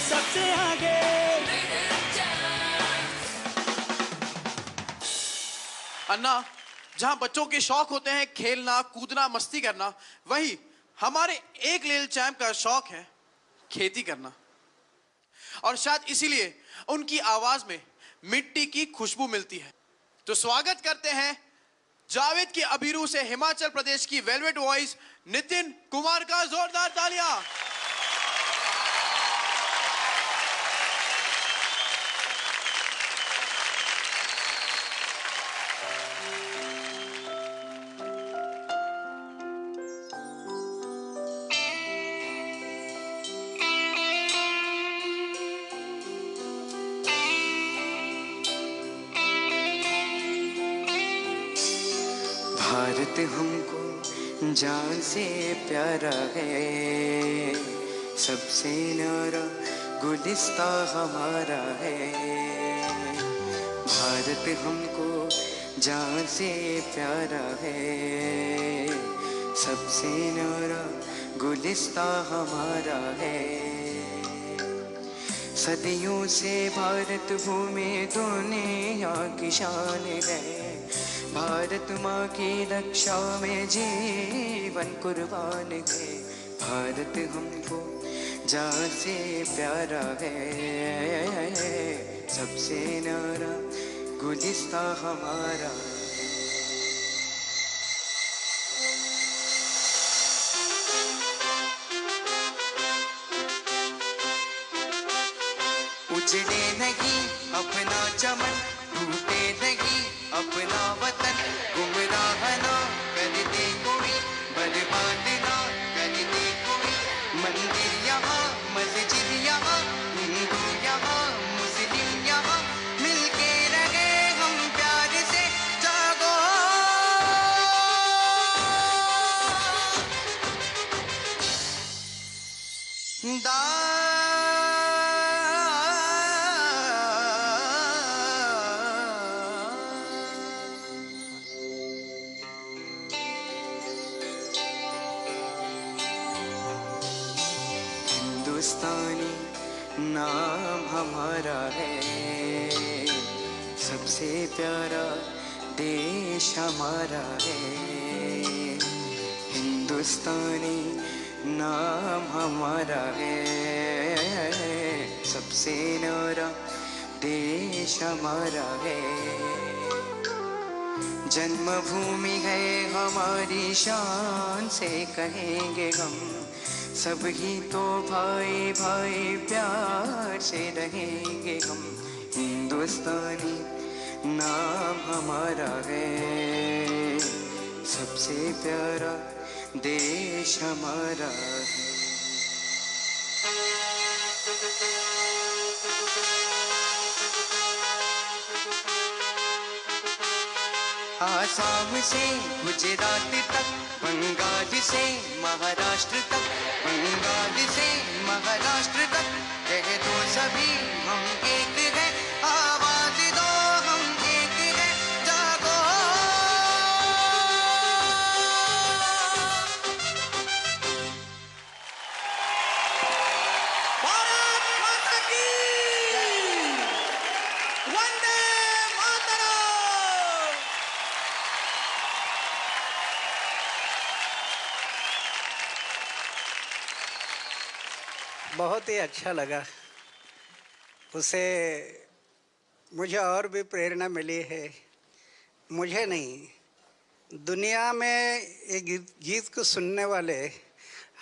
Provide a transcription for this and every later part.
सबसे आगे। अन्ना, जहां बच्चों के शौक होते हैं खेलना, कूदना, मस्ती करना, वही हमारे एक लिटिल चैंप का शौक है खेती करना। और शायद इसीलिए उनकी आवाज में मिट्टी की खुशबू मिलती है। तो स्वागत करते हैं जावेद की अबीरू से हिमाचल प्रदेश की वेलवेट वॉइस नितिन कुमार का। जोरदार तालियां। भारत हमको जान से प्यारा है, सबसे न्यारा गुलिस्ता हमारा है। भारत हमको जान से प्यारा है, सबसे न्यारा गुलिस्ता हमारा है। सदियों से भारत भूमि दुनिया की शान है, भारत माँ की रक्षा में जीवन कुर्बान है। भारत हमको जान से प्यारा है, सबसे न्यारा गुलिस्ता हमारा। उजड़े नहीं अपना चमन, टूटे नहीं अपना वतन, गुमराह ना कर दे कोई, बर्बाद ना कर दे कोई। मंदिर यहाँ मस्जिद यहाँ, हिंदू यहाँ मुस्लिम यहाँ, मिलके रहे हम प्यार से। जागो हिंदुस्तानी नाम हमारा है, सबसे प्यारा देश हमारा है। हिंदुस्तानी नाम हमारा है, सबसे न्यारा देश हमारा है। जन्मभूमि है हमारी शान से कहेंगे हम, सब ही तो भाई भाई प्यार से रहेंगे हम। हिंदुस्तानी नाम हमारा है, सबसे प्यारा देश हमारा है। आसाम से गुजरात तक, बंगाल से महाराष्ट्र तक, बंगाल से महाराष्ट्र तक, कह दो सभी हम एक हैं, आवाज दो हम एक हैं। जागो भारत माता की वंदे मातरम। बहुत ही अच्छा लगा। उसे मुझे और भी प्रेरणा मिली है। मुझे नहीं, दुनिया में ये गीत को सुनने वाले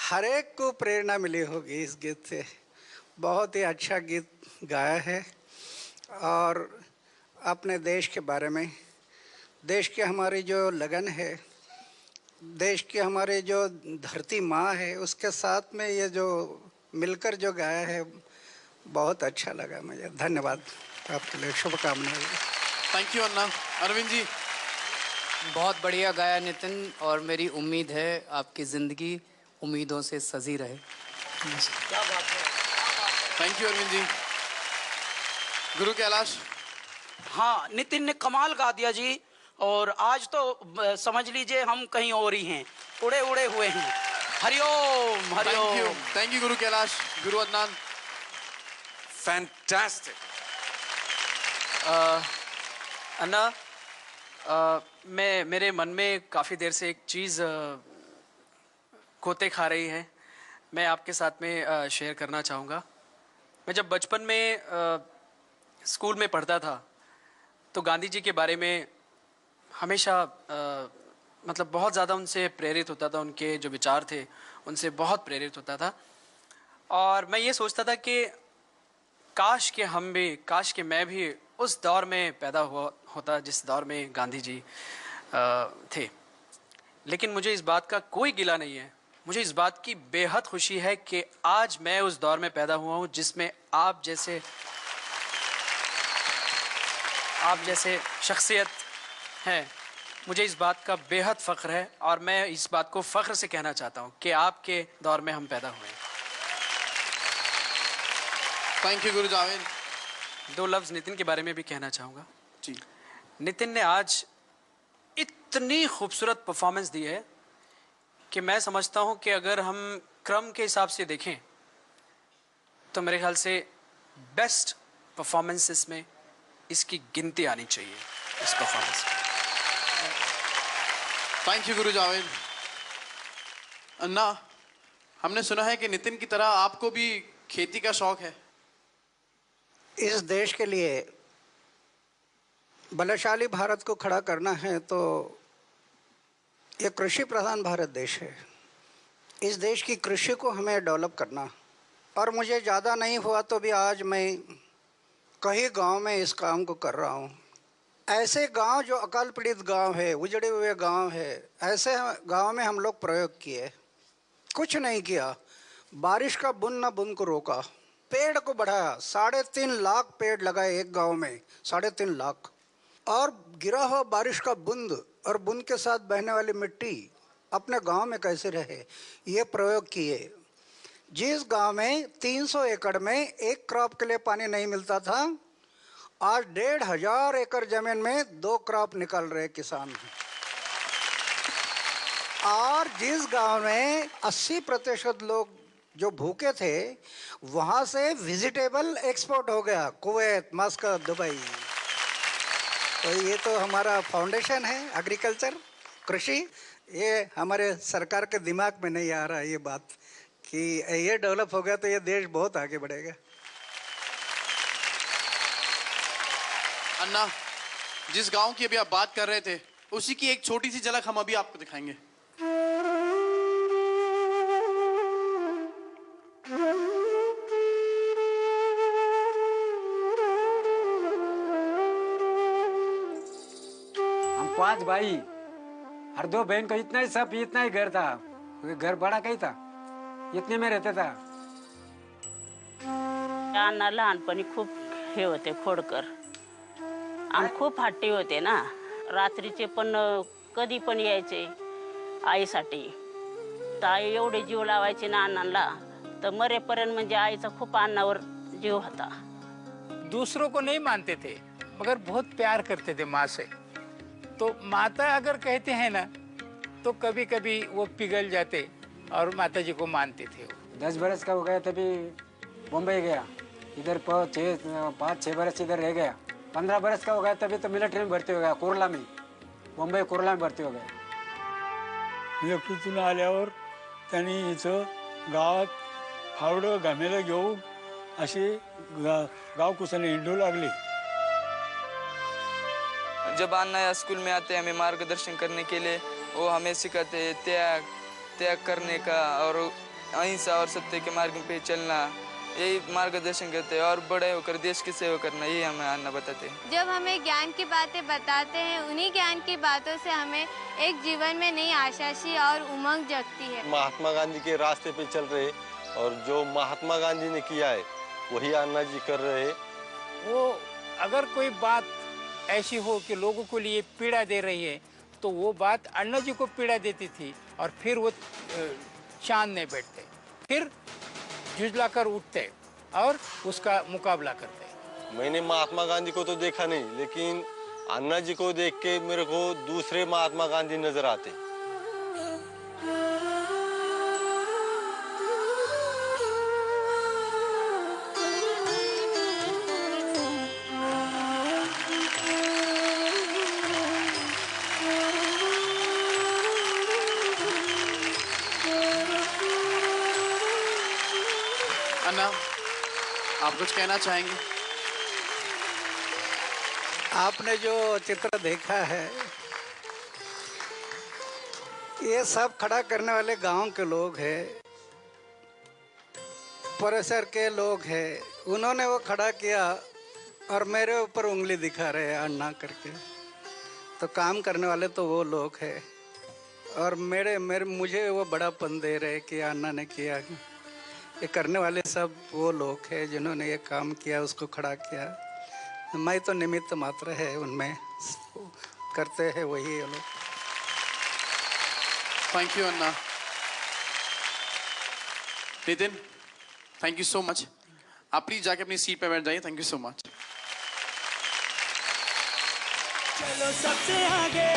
हर एक को प्रेरणा मिली होगी इस गीत से। बहुत ही अच्छा गीत गाया है और अपने देश के बारे में, देश की हमारी जो लगन है, देश की हमारी जो धरती माँ है, उसके साथ में ये जो मिलकर जो गाया है, बहुत अच्छा लगा मुझे। धन्यवाद, आपके लिए शुभकामनाएं। थैंक यू अन्ना। अरविंद जी। बहुत बढ़िया गाया नितिन, और मेरी उम्मीद है आपकी ज़िंदगी उम्मीदों से सजी रहे। क्या बात है। Thank you Arvind ji. गुरु कैलाश। हाँ, नितिन ने कमाल गा दिया जी। और आज तो समझ लीजिए हम कहीं और ही हैं, उड़े उड़े हुए हैं। Hariom Hariom. Thank you Guru Kailash. Guru Adnan. Fantastic. अन्ना, मेरे मन में काफ़ी देर से एक चीज़ कोते खा रही है, मैं आपके साथ में शेयर करना चाहूँगा। मैं जब बचपन में स्कूल में पढ़ता था तो गांधी जी के बारे में हमेशा मतलब बहुत ज़्यादा उनसे प्रेरित होता था, उनके जो विचार थे उनसे बहुत प्रेरित होता था। और मैं ये सोचता था कि काश कि मैं भी उस दौर में पैदा होता जिस दौर में गांधी जी थे। लेकिन मुझे इस बात का कोई गिला नहीं है, मुझे इस बात की बेहद खुशी है कि आज मैं उस दौर में पैदा हुआ हूँ जिसमें आप जैसे शख्सियत हैं। मुझे इस बात का बेहद फ़ख्र है और मैं इस बात को फ़ख्र से कहना चाहता हूँ कि आपके दौर में हम पैदा हुए हैं। थैंक यू गुरु जावेद। 2 लफ्ज़ नितिन के बारे में भी कहना चाहूँगा। जी, नितिन ने आज इतनी खूबसूरत परफॉर्मेंस दी है कि मैं समझता हूँ कि अगर हम क्रम के हिसाब से देखें तो मेरे ख्याल से बेस्ट परफॉर्मेंसेस में इसकी गिनती आनी चाहिए, इस परफॉर्मेंस में। थैंक यू गुरु जावेद। अन्ना, हमने सुना है कि नितिन की तरह आपको भी खेती का शौक है। इस देश के लिए बलशाली भारत को खड़ा करना है तो ये कृषि प्रधान भारत देश है। इस देश की कृषि को हमें डेवलप करना, और मुझे ज़्यादा नहीं हुआ तो भी आज मैं कई गांव में इस काम को कर रहा हूँ। ऐसे गांव जो अकाल पीड़ित गांव है, उजड़े हुए गांव है, ऐसे गांव में हम लोग प्रयोग किए। कुछ नहीं किया, बारिश का बूंद न बूंद को रोका, पेड़ को बढ़ाया। 3.5 लाख पेड़ लगाए एक गांव में, 3.5 लाख। और गिरा हुआ बारिश का बूंद और बूंद के साथ बहने वाली मिट्टी अपने गांव में कैसे रहे, ये प्रयोग किए। जिस गांव में 300 एकड़ में एक क्रॉप के लिए पानी नहीं मिलता था, आज 1,500 एकड़ जमीन में 2 क्रॉप निकाल रहे किसान। और जिस गांव में 80% लोग जो भूखे थे, वहां से वेजिटेबल एक्सपोर्ट हो गया कुवैत, मस्कत, दुबई। तो ये तो हमारा फाउंडेशन है एग्रीकल्चर, कृषि। ये हमारे सरकार के दिमाग में नहीं आ रहा है ये बात कि ये डेवलप हो गया तो ये देश बहुत आगे बढ़ेगा। अन्ना, जिस गांव की अभी आप बात कर रहे थे उसी की एक छोटी सी झलक हम अभी आपको दिखाएंगे। हम 5 भाई और 2 बहन को इतना ही घर था। घर बड़ा कहीं था, इतने में रहता था। अण्णा लहानपणी खूप हे होते खोडकर आणि खूप हट्टी होते ना। रात्रीचे पण कधी पण यायचे आईसाठी, तर आई एवढे जीव लावायचे ना अण्णांना, तर मरेपर्यंत म्हणजे आईचा खूप अण्णावर जीव होता। दूसरों को नहीं मानते थे मगर बहुत प्यार करते थे माँ से। तो माता अगर कहते हैं ना तो कभी कभी वो पिघल जाते और माता जी को मानते थे। 10 बरस का हो गया तभी बम्बई गया, इधर 5-6 बरस इधर रह गया। 15 बरस का हो गया तभी तो मिलिट्री में भर्ती हो गया, कोरला में, बम्बई कोरला में भर्ती हो गया। एकटीतून आल्यावर त्यांनी इथं गावात फावडं घामेलं घेऊन अशी गाव कुसाने हिंडू लागली। जब अन्ना स्कूल में आते हैं हमें मार्गदर्शन करने के लिए, वो हमें सिखाते हैं त्याग करने का और अहिंसा और सत्य के मार्ग पे चलना, यही मार्गदर्शन करते हैं। और बड़े होकर देश की सेवा करना, यही हमें अन्ना बताते हैं। जब हमें ज्ञान की बातें बताते हैं, उन्हीं ज्ञान की बातों से हमें एक जीवन में नई आशा सी और उमंग जगती है। महात्मा गांधी के रास्ते पे चल रहे और जो महात्मा गांधी ने किया है वही अन्ना जी कर रहे हैं। वो अगर कोई बात ऐसी हो कि लोगों को लिए पीड़ा दे रही है तो वो बात अन्ना जी को पीड़ा देती थी और फिर वो शान नहीं बैठते, फिर झुंझलाकर उठते और उसका मुकाबला करते। मैंने महात्मा गांधी को तो देखा नहीं, लेकिन अन्ना जी को देख के मेरे को दूसरे महात्मा गांधी नजर आते। आप कुछ कहना चाहेंगे? आपने जो चित्र देखा है, ये सब खड़ा करने वाले गांव के लोग हैं, परिसर के लोग हैं। उन्होंने वो खड़ा किया और मेरे ऊपर उंगली दिखा रहे हैं अन्ना करके। तो काम करने वाले तो वो लोग हैं और मुझे वो बड़ापन दे रहे कि अन्ना ने किया। ये करने वाले सब वो लोग हैं जिन्होंने ये काम किया, उसको खड़ा किया। मैं तो निमित्त मात्र है, उनमें करते हैं वही ये लोग। Thank you Anna. Nitin, thank you so much. आप प्लीज जाके अपनी सीट पे बैठ जाइए। Thank you so much. चलो सबसे आगे